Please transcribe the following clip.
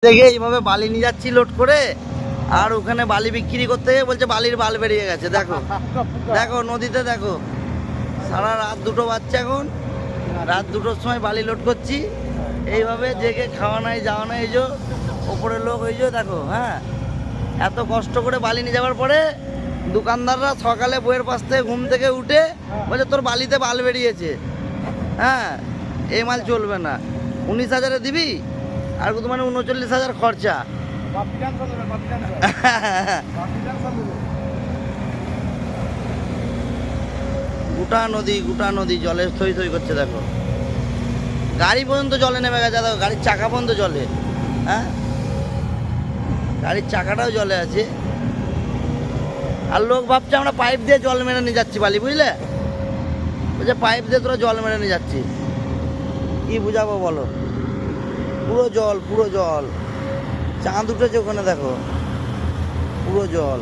থেকে এইভাবে বালি নিয়ে যাচ্ছি লোড করে, আর ওখানে বালি বিক্রি করতে গিয়ে বলছে বালির বাল বেরিয়ে গেছে। দেখো দেখো নদীতে দেখো, সারা রাত 2টো বাজছে, এখন রাত 2টোর সময় বালি লোড করছি এইভাবে, জেগে খাওয়া নাই যাওয়া নাই। এই যে ওপরের লোক ওই যে দেখো, হ্যাঁ এত কষ্ট করে বালি নিয়ে যাওয়ার পরে দোকানদাররা সকালে বইয়ের পাশ থেকে ঘুম থেকে উঠে বলছে তোর বালিতে বাল বেরিয়েছে, হ্যাঁ এই মাল চলবে না, 19,000-এ দিবি, আর কত মানে 39,000 খরচা। গোটা নদী জলে থই থই করছে। দেখো গাড়ি পর্যন্ত জলে নেমে গেছে, দেখো গাড়ির চাকা পর্যন্ত জলে, হ্যাঁ গাড়ির চাকাটাও জলে আছে। আর লোক ভাবছে আমরা পাইপ দিয়ে জল মেরে নিয়ে যাচ্ছি বালি, বুঝলে, বলছে পাইপ দিয়ে তোরা জল মেরে নিয়ে যাচ্ছি। কি বুঝাবো বলো, পুরো জল, চাঁদ উঠেছে ওখানে দেখো, পুরো জল।